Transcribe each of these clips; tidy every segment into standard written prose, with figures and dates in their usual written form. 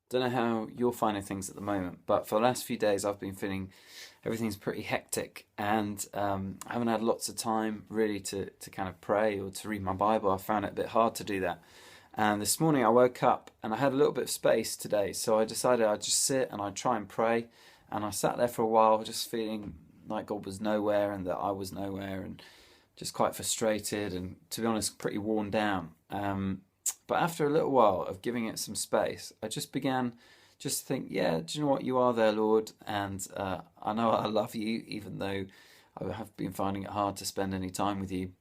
Don't know how you're finding things at the moment, but for the last few days I've been feeling everything's pretty hectic, and I haven't had lots of time really to kind of pray or to read my Bible. I found it a bit hard to do that. And this morning I woke up and I had a little bit of space today, so I decided I'd just sit and I'd try and pray. And I sat there for a while, just feeling like God was nowhere and that I was nowhere, and just quite frustrated and, to be honest, pretty worn down. But after a little while of giving it some space, I just began just to think, yeah, do you know what? You are there, Lord, and I know I love you, even though I have been finding it hard to spend any time with you.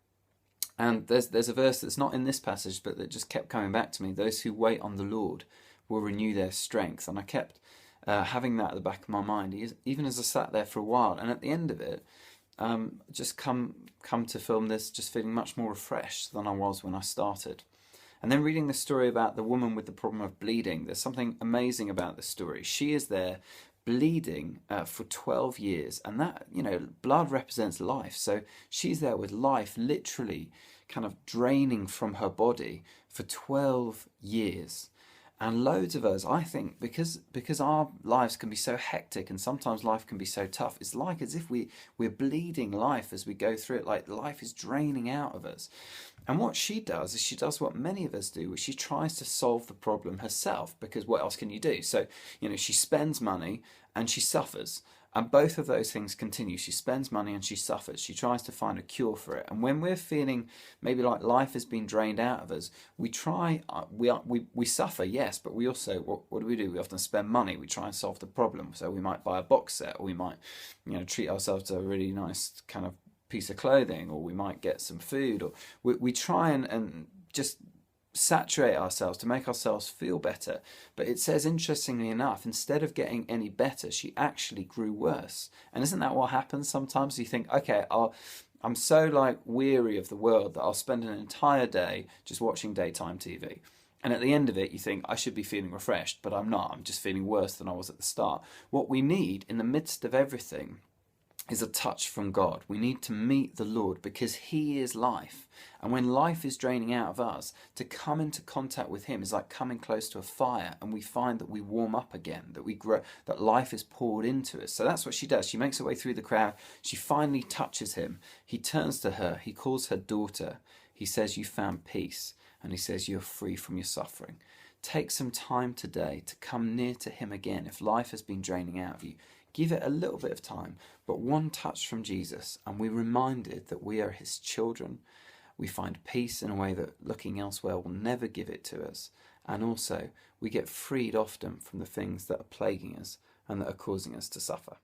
And there's a verse that's not in this passage, but that just kept coming back to me. Those who wait on the Lord will renew their strength. And I kept having that at the back of my mind, even as I sat there for a while. And at the end of it, just come to film this, just feeling much more refreshed than I was when I started. And then reading the story about the woman with the problem of bleeding, there's something amazing about this story. She is there bleeding for 12 years, and that, blood represents life. So she's there with life literally kind of draining from her body for 12 years. And loads of us, I think, because our lives can be so hectic and sometimes life can be so tough, it's like as if we're bleeding life as we go through it, like life is draining out of us. And what she does is she does what many of us do, which she tries to solve the problem herself, because what else can you do? So, she spends money and she suffers. And both of those things continue. She spends money and she suffers. She tries to find a cure for it. And when we're feeling maybe like life has been drained out of us, we try, we suffer, yes, but we also, what do? We often spend money. We try and solve the problem. So we might buy a box set, or we might, treat ourselves to a really nice kind of piece of clothing, or we might get some food, or we try and just saturate ourselves to make ourselves feel better. But it says, interestingly enough, instead of getting any better, she actually grew worse. And isn't that what happens sometimes? You think, okay, I'm so like weary of the world that I'll spend an entire day just watching daytime TV. And at the end of it, you think, I should be feeling refreshed, but I'm not. I'm just feeling worse than I was at the start. What we need in the midst of everything is a touch from God. We need to meet the Lord because He is life. And when life is draining out of us, to come into contact with Him is like coming close to a fire, and we find that we warm up again, that we grow, that life is poured into us. So that's what she does. She makes her way through the crowd. She finally touches Him. He turns to her. He calls her daughter. He says, you found peace. And He says, you're free from your suffering. Take some time today to come near to Him again. If life has been draining out of you, give it a little bit of time, but one touch from Jesus, and we're reminded that we are His children. We find peace in a way that looking elsewhere will never give it to us. And also, we get freed often from the things that are plaguing us and that are causing us to suffer.